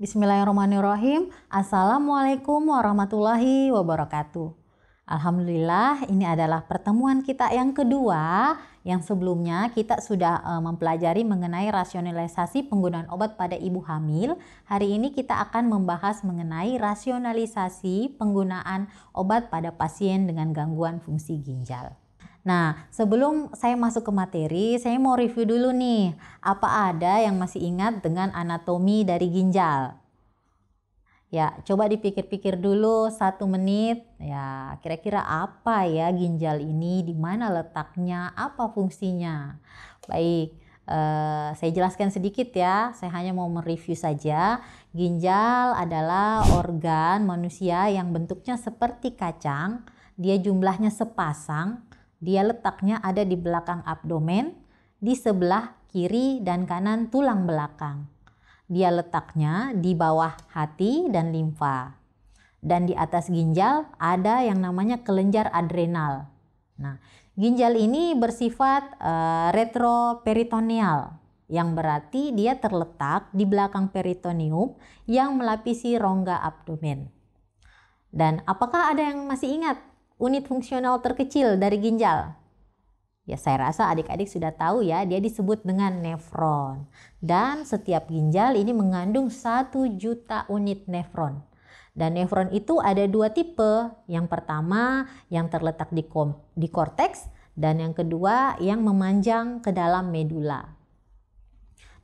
Bismillahirrahmanirrahim. Assalamualaikum warahmatullahi wabarakatuh. Alhamdulillah, ini adalah pertemuan kita yang kedua. Yang sebelumnya kita sudah mempelajari mengenai rasionalisasi penggunaan obat pada ibu hamil. Hari ini kita akan membahas mengenai rasionalisasi penggunaan obat pada pasien dengan gangguan fungsi ginjal. Nah, sebelum saya masuk ke materi, saya mau review dulu nih, apa ada yang masih ingat dengan anatomi dari ginjal? Ya, coba dipikir-pikir dulu 1 menit. Ya, kira-kira apa ya ginjal ini, di mana letaknya, apa fungsinya? Baik, saya jelaskan sedikit ya, saya hanya mau mereview saja. Ginjal adalah organ manusia yang bentuknya seperti kacang, dia jumlahnya sepasang. Dia letaknya ada di belakang abdomen, di sebelah kiri dan kanan tulang belakang. Dia letaknya di bawah hati dan limfa. Dan di atas ginjal ada yang namanya kelenjar adrenal. Nah, ginjal ini bersifat retroperitoneal, yang berarti dia terletak di belakang peritoneum yang melapisi rongga abdomen. Dan apakah ada yang masih ingat unit fungsional terkecil dari ginjal? Ya, saya rasa adik-adik sudah tahu ya, dia disebut dengan nefron. Dan setiap ginjal ini mengandung 1 juta unit nefron. Dan nefron itu ada 2 tipe. Yang pertama yang terletak di korteks, dan yang kedua yang memanjang ke dalam medula.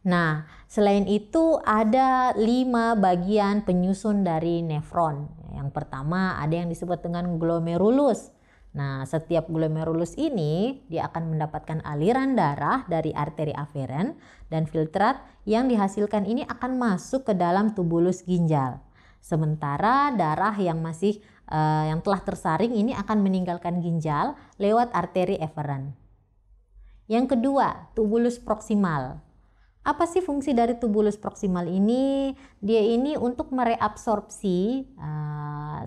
Nah, selain itu ada 5 bagian penyusun dari nefron. Yang pertama ada yang disebut dengan glomerulus. Nah, setiap glomerulus ini dia akan mendapatkan aliran darah dari arteri aferen, dan filtrat yang dihasilkan ini akan masuk ke dalam tubulus ginjal. Sementara darah yang yang telah tersaring ini akan meninggalkan ginjal lewat arteri eferen. Yang kedua, tubulus proksimal. Apa sih fungsi dari tubulus proksimal ini? Dia ini untuk mereabsorpsi 99%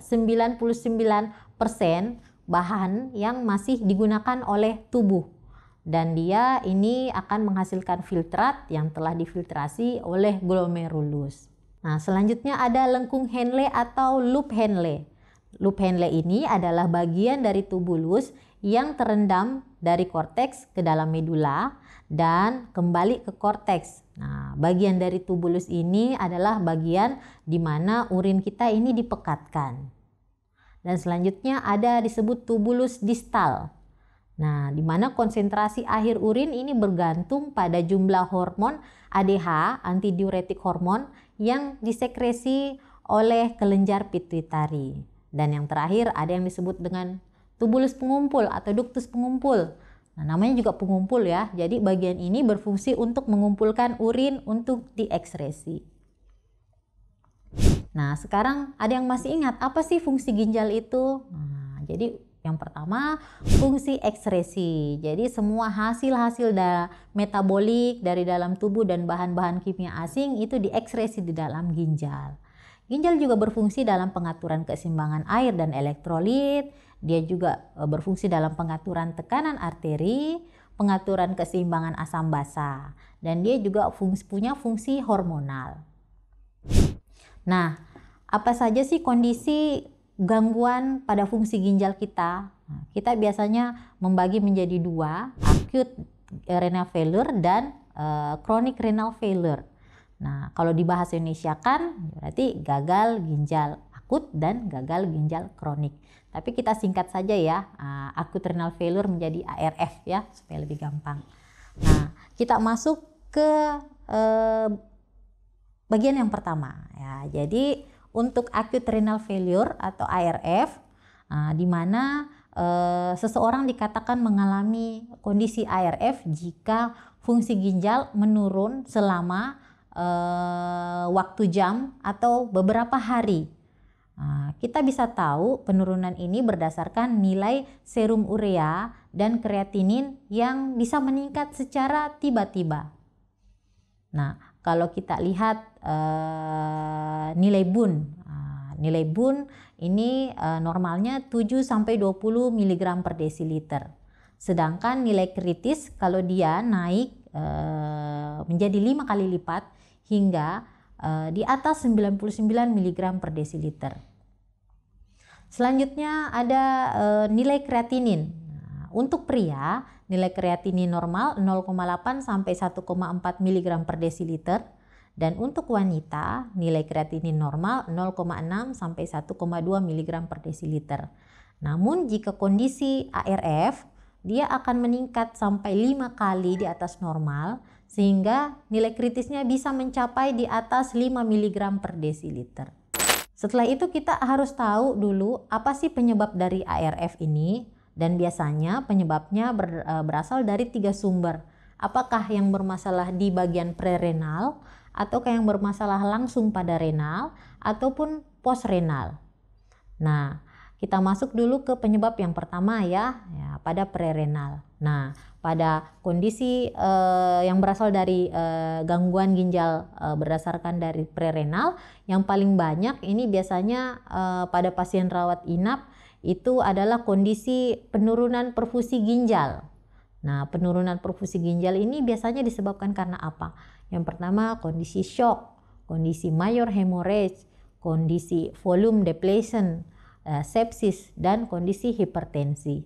bahan yang masih digunakan oleh tubuh. Dan dia ini akan menghasilkan filtrat yang telah difiltrasi oleh glomerulus. Nah, selanjutnya ada lengkung Henle atau loop Henle. Loop Henle ini adalah bagian dari tubulus yang terendam dari korteks ke dalam medula dan kembali ke korteks. Nah, bagian dari tubulus ini adalah bagian di mana urin kita ini dipekatkan. Dan selanjutnya ada disebut tubulus distal. Nah, di mana konsentrasi akhir urin ini bergantung pada jumlah hormon ADH, antidiuretik hormon, yang disekresi oleh kelenjar pituitari. Dan yang terakhir ada yang disebut dengan tubulus pengumpul atau ductus pengumpul. Nah, namanya juga pengumpul ya. Jadi bagian ini berfungsi untuk mengumpulkan urin untuk diekskresi. Nah, sekarang ada yang masih ingat apa sih fungsi ginjal itu? Nah, jadi yang pertama fungsi ekskresi. Jadi semua hasil-hasil metabolik dari dalam tubuh dan bahan-bahan kimia asing itu diekskresi di dalam ginjal. Ginjal juga berfungsi dalam pengaturan keseimbangan air dan elektrolit. Dia juga berfungsi dalam pengaturan tekanan arteri, pengaturan keseimbangan asam basa, dan dia juga punya fungsi hormonal. Nah, apa saja sih kondisi gangguan pada fungsi ginjal kita? Nah, kita biasanya membagi menjadi 2, acute renal failure dan chronic renal failure. Nah, kalau di bahasa Indonesia kan berarti gagal ginjal akut dan gagal ginjal kronik. Tapi kita singkat saja ya, acute renal failure menjadi ARF ya, supaya lebih gampang. Nah, kita masuk ke bagian yang pertama ya. Jadi untuk acute renal failure atau ARF, di mana seseorang dikatakan mengalami kondisi ARF jika fungsi ginjal menurun selama waktu jam atau beberapa hari. Kita bisa tahu penurunan ini berdasarkan nilai serum urea dan kreatinin yang bisa meningkat secara tiba-tiba. Nah, kalau kita lihat nilai BUN. Nilai BUN ini normalnya 7-20 mg per desiliter. Sedangkan nilai kritis kalau dia naik menjadi 5 kali lipat hingga di atas 99 mg per desiliter. Selanjutnya ada nilai kreatinin. Nah, untuk pria, nilai kreatinin normal 0,8 sampai 1,4 mg per desiliter. Dan untuk wanita, nilai kreatinin normal 0,6 sampai 1,2 mg per desiliter. Namun jika kondisi ARF, dia akan meningkat sampai 5 kali di atas normal, sehingga nilai kritisnya bisa mencapai di atas 5 mg per desiliter. Setelah itu kita harus tahu dulu apa sih penyebab dari ARF ini, dan biasanya penyebabnya berasal dari 3 sumber. Apakah yang bermasalah di bagian prerenal, ataukah yang bermasalah langsung pada renal, ataupun postrenal. Nah, kita masuk dulu ke penyebab yang pertama ya pada prerenal. Nah, pada kondisi yang berasal dari gangguan ginjal berdasarkan dari prerenal, yang paling banyak ini biasanya pada pasien rawat inap itu adalah kondisi penurunan perfusi ginjal. Nah, penurunan perfusi ginjal ini biasanya disebabkan karena apa? Yang pertama, kondisi shock, kondisi major hemorrhage, kondisi volume depletion, sepsis, dan kondisi hipertensi.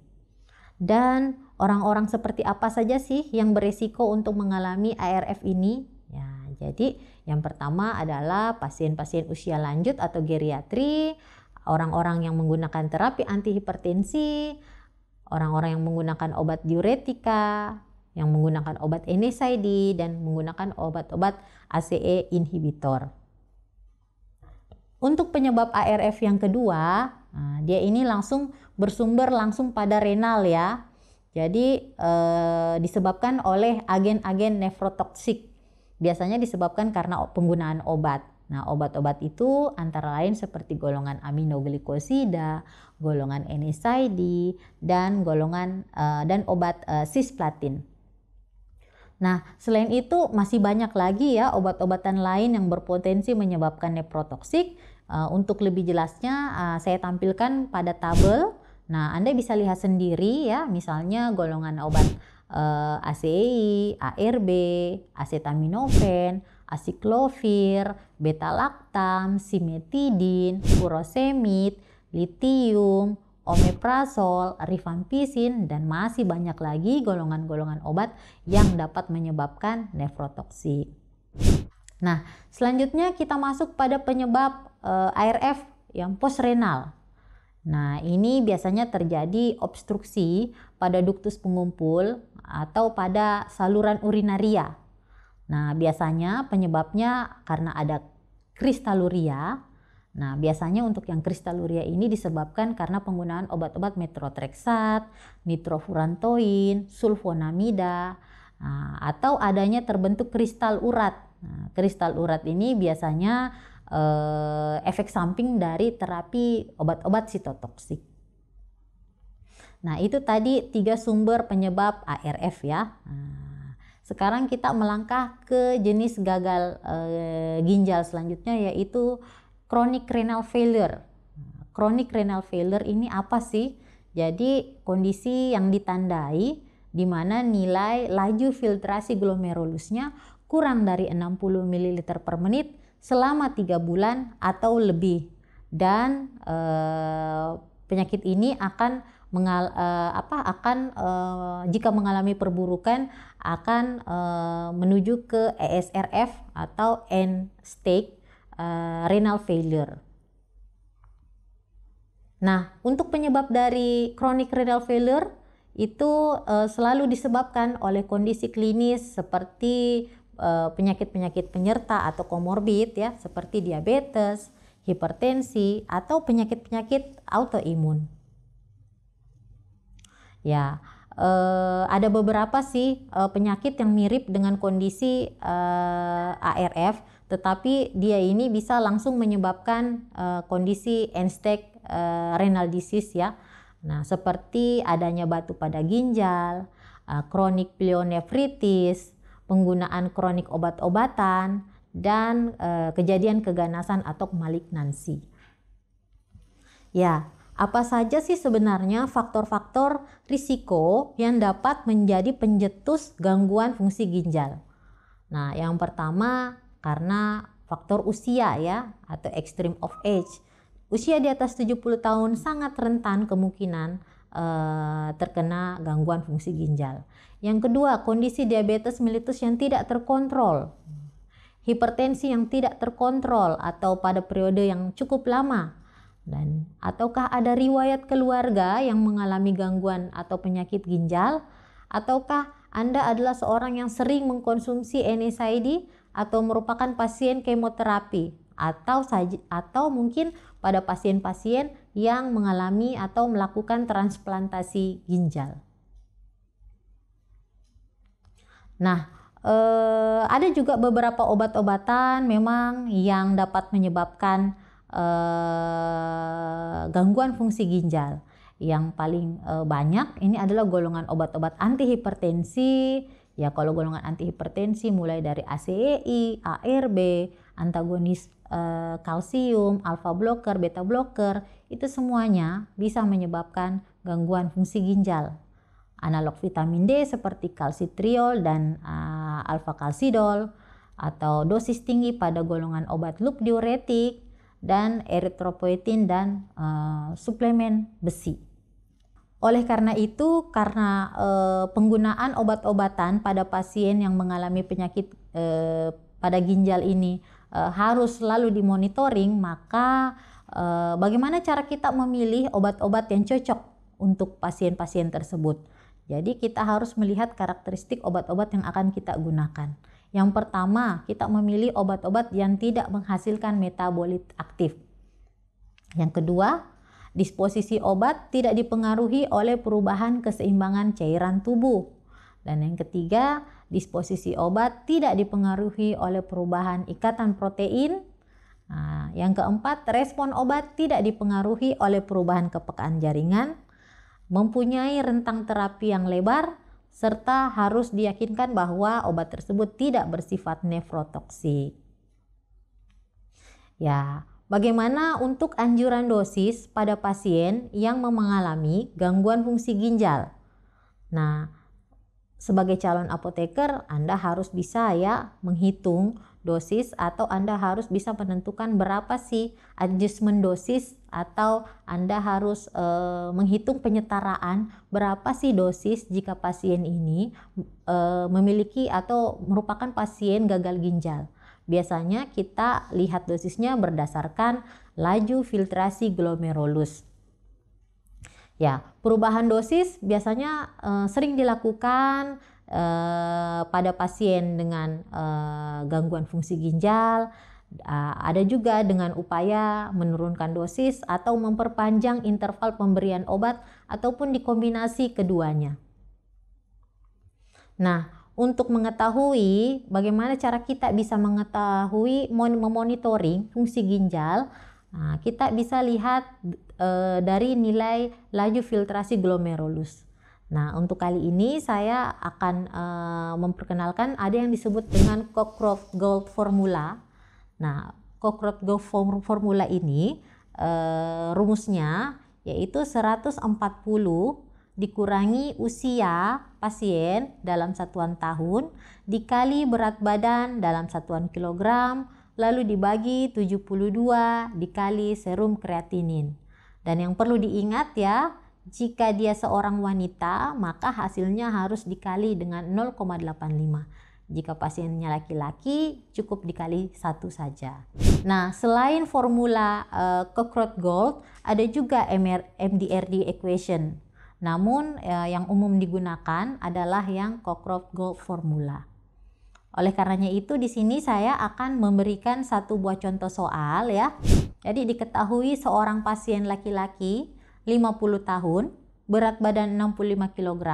Dan orang-orang seperti apa saja sih yang beresiko untuk mengalami ARF ini? Ya, jadi yang pertama adalah pasien-pasien usia lanjut atau geriatri, orang-orang yang menggunakan terapi antihipertensi, orang-orang yang menggunakan obat diuretika, yang menggunakan obat NSAID, dan menggunakan obat-obat ACE inhibitor. Untuk penyebab ARF yang kedua, dia ini langsung bersumber langsung pada renal ya. Jadi disebabkan oleh agen-agen nefrotoksik. Biasanya disebabkan karena penggunaan obat. Nah, obat-obat itu antara lain seperti golongan aminoglikosida, golongan NSAID, dan obat cisplatin. Nah, selain itu masih banyak lagi ya obat-obatan lain yang berpotensi menyebabkan nefrotoksik. Untuk lebih jelasnya saya tampilkan pada tabel. Nah, Anda bisa lihat sendiri ya, misalnya golongan obat ACEI, ARB, acetaminophen, aciclovir, beta-lactam, simetidin, furosemid, litium, omeprazol, rifampicin, dan masih banyak lagi golongan-golongan obat yang dapat menyebabkan nefrotoksik. Nah, selanjutnya kita masuk pada penyebab ARF yang postrenal. Nah, ini biasanya terjadi obstruksi pada duktus pengumpul atau pada saluran urinaria. Nah, biasanya penyebabnya karena ada kristaluria. Nah, biasanya untuk yang kristaluria ini disebabkan karena penggunaan obat-obat methotrexat, nitrofurantoin, sulfonamida, atau adanya terbentuk kristal urat. Nah, kristal urat ini biasanya efek samping dari terapi obat-obat sitotoksik. Nah, itu tadi 3 sumber penyebab ARF ya. Nah, sekarang kita melangkah ke jenis gagal ginjal selanjutnya, yaitu chronic renal failure. Chronic renal failure ini apa sih? Jadi kondisi yang ditandai di mana nilai laju filtrasi glomerulusnya kurang dari 60 ml per menit selama 3 bulan atau lebih, dan penyakit ini akan jika mengalami perburukan akan menuju ke ESRF atau end stage renal failure. Nah, untuk penyebab dari chronic renal failure itu selalu disebabkan oleh kondisi klinis seperti penyakit-penyakit penyerta atau komorbid ya, seperti diabetes, hipertensi, atau penyakit-penyakit autoimun. Ya, ada beberapa sih penyakit yang mirip dengan kondisi ARF, tetapi dia ini bisa langsung menyebabkan kondisi end-stage renal disease ya. Nah, seperti adanya batu pada ginjal, chronic pyelonefritis, penggunaan kronik obat-obatan, dan kejadian keganasan atau malignansi. Ya, apa saja sih sebenarnya faktor-faktor risiko yang dapat menjadi pencetus gangguan fungsi ginjal? Nah, yang pertama karena faktor usia ya, atau extreme of age. Usia di atas 70 tahun sangat rentan kemungkinan terkena gangguan fungsi ginjal. Yang kedua, kondisi diabetes mellitus yang tidak terkontrol, hipertensi yang tidak terkontrol atau pada periode yang cukup lama, dan ataukah ada riwayat keluarga yang mengalami gangguan atau penyakit ginjal, ataukah Anda adalah seorang yang sering mengkonsumsi NSAID atau merupakan pasien kemoterapi, atau mungkin pada pasien-pasien yang mengalami atau melakukan transplantasi ginjal. Nah, ada juga beberapa obat-obatan memang yang dapat menyebabkan gangguan fungsi ginjal. Yang paling banyak ini adalah golongan obat-obat antihipertensi. Ya, kalau golongan antihipertensi mulai dari ACEI, ARB, antagonis kalsium, alpha blocker, beta blocker, itu semuanya bisa menyebabkan gangguan fungsi ginjal. Analog vitamin D seperti kalsitriol dan alpha kalsidol, atau dosis tinggi pada golongan obat loop diuretik dan eritropoietin dan suplemen besi. Oleh karena itu, karena penggunaan obat-obatan pada pasien yang mengalami penyakit pada ginjal ini harus selalu dimonitoring, maka bagaimana cara kita memilih obat-obat yang cocok untuk pasien-pasien tersebut? Jadi kita harus melihat karakteristik obat-obat yang akan kita gunakan. Yang pertama, kita memilih obat-obat yang tidak menghasilkan metabolit aktif. Yang kedua, disposisi obat tidak dipengaruhi oleh perubahan keseimbangan cairan tubuh. Dan yang ketiga, disposisi obat tidak dipengaruhi oleh perubahan ikatan protein. Nah, yang keempat, respon obat tidak dipengaruhi oleh perubahan kepekaan jaringan, mempunyai rentang terapi yang lebar, serta harus diyakinkan bahwa obat tersebut tidak bersifat nefrotoksik. Ya, bagaimana untuk anjuran dosis pada pasien yang mengalami gangguan fungsi ginjal? Nah, sebagai calon apoteker, Anda harus bisa ya menghitung dosis, atau Anda harus bisa menentukan berapa sih adjustment dosis, atau Anda harus menghitung penyetaraan berapa sih dosis jika pasien ini memiliki atau merupakan pasien gagal ginjal. Biasanya kita lihat dosisnya berdasarkan laju filtrasi glomerulus. Ya, perubahan dosis biasanya sering dilakukan pada pasien dengan gangguan fungsi ginjal. Ada juga dengan upaya menurunkan dosis atau memperpanjang interval pemberian obat, ataupun dikombinasi keduanya. Nah, untuk mengetahui bagaimana cara kita bisa mengetahui memonitoring fungsi ginjal, kita bisa lihat dari nilai laju filtrasi glomerulus. Nah, untuk kali ini saya akan memperkenalkan ada yang disebut dengan Cockcroft-Gault formula. Nah, Cockcroft-Gault formula ini rumusnya yaitu 140 dikurangi usia pasien dalam satuan tahun dikali berat badan dalam satuan kilogram, lalu dibagi 72 dikali serum kreatinin. Dan yang perlu diingat ya, jika dia seorang wanita, maka hasilnya harus dikali dengan 0,85. Jika pasiennya laki-laki, cukup dikali 1 saja. Nah, selain formula Cockcroft-Gault, ada juga MDRD equation. Namun yang umum digunakan adalah yang Cockcroft-Gault formula. Oleh karenanya itu, di sini saya akan memberikan satu buah contoh soal ya. Jadi diketahui seorang pasien laki-laki 50 tahun, berat badan 65 kg,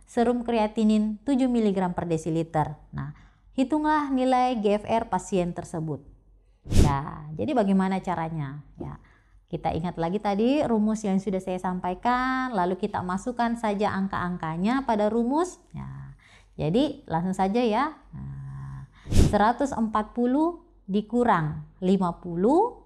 serum kreatinin 7 mg per desiliter. Nah, hitunglah nilai GFR pasien tersebut. Ya, jadi bagaimana caranya? Ya, kita ingat lagi tadi rumus yang sudah saya sampaikan, lalu kita masukkan saja angka-angkanya pada rumus. Ya, jadi langsung saja ya. Nah, 140 dikurang 50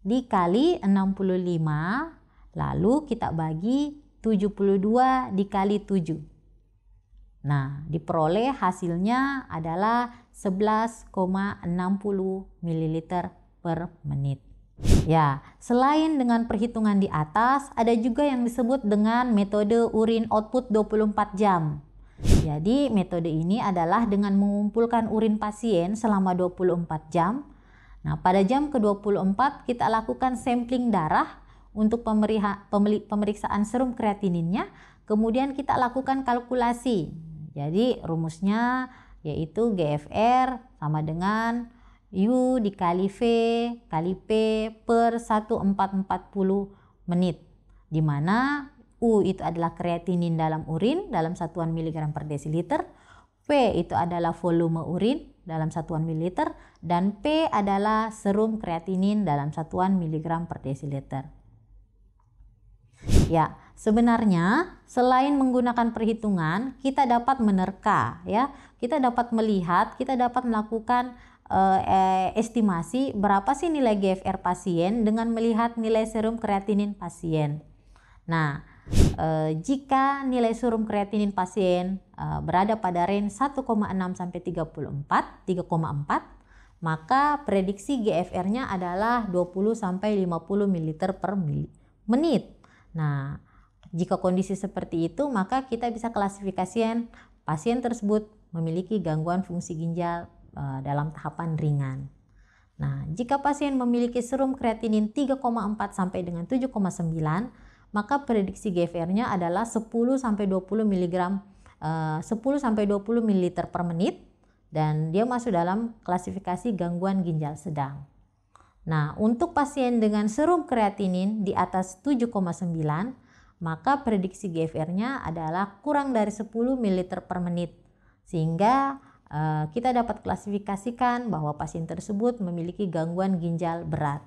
dikali 65, lalu kita bagi 72 dikali 7. Nah, diperoleh hasilnya adalah 11,60 ml per menit. Ya, selain dengan perhitungan di atas, ada juga yang disebut dengan metode urin output 24 jam. Jadi, metode ini adalah dengan mengumpulkan urin pasien selama 24 jam. Nah, pada jam ke-24 kita lakukan sampling darah untuk pemeriksaan serum kreatininnya, kemudian kita lakukan kalkulasi. Jadi, rumusnya yaitu GFR sama dengan U dikali V kali P per 1440 menit, di mana U itu adalah kreatinin dalam urin dalam satuan miligram per desiliter, P itu adalah volume urin dalam satuan mililiter, dan P adalah serum kreatinin dalam satuan miligram per desiliter. Ya, sebenarnya selain menggunakan perhitungan, kita dapat menerka, ya. Kita dapat melihat, kita dapat melakukan estimasi berapa sih nilai GFR pasien dengan melihat nilai serum kreatinin pasien. Nah, jika nilai serum kreatinin pasien berada pada range 1,6 sampai 3,4, maka prediksi GFR-nya adalah 20 sampai 50 ml per menit. Nah, jika kondisi seperti itu, maka kita bisa klasifikasikan pasien tersebut memiliki gangguan fungsi ginjal dalam tahapan ringan. Nah, jika pasien memiliki serum kreatinin 3,4 sampai dengan 7,9, maka prediksi GFR-nya adalah 10 sampai 20 mg 10 sampai 20 ml per menit, dan dia masuk dalam klasifikasi gangguan ginjal sedang. Nah, untuk pasien dengan serum kreatinin di atas 7,9, maka prediksi GFR-nya adalah kurang dari 10 ml per menit, sehingga kita dapat klasifikasikan bahwa pasien tersebut memiliki gangguan ginjal berat.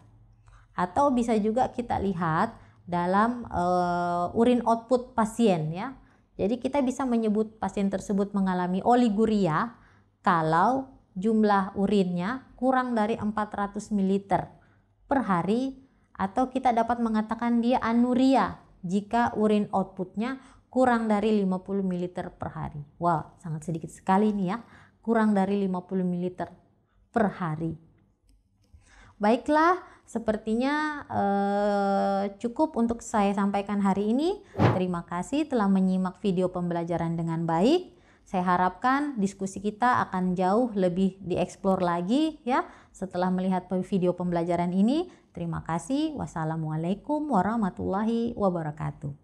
Atau bisa juga kita lihat dalam urin output pasien, ya. Jadi kita bisa menyebut pasien tersebut mengalami oliguria kalau jumlah urinnya kurang dari 400 ml per hari, atau kita dapat mengatakan dia anuria jika urin outputnya kurang dari 50 ml per hari. Wow, sangat sedikit sekali nih ya, kurang dari 50 ml per hari. Baiklah, sepertinya cukup untuk saya sampaikan hari ini. Terima kasih telah menyimak video pembelajaran dengan baik. Saya harapkan diskusi kita akan jauh lebih dieksplor lagi, ya, setelah melihat video pembelajaran ini. Terima kasih. Wassalamualaikum warahmatullahi wabarakatuh.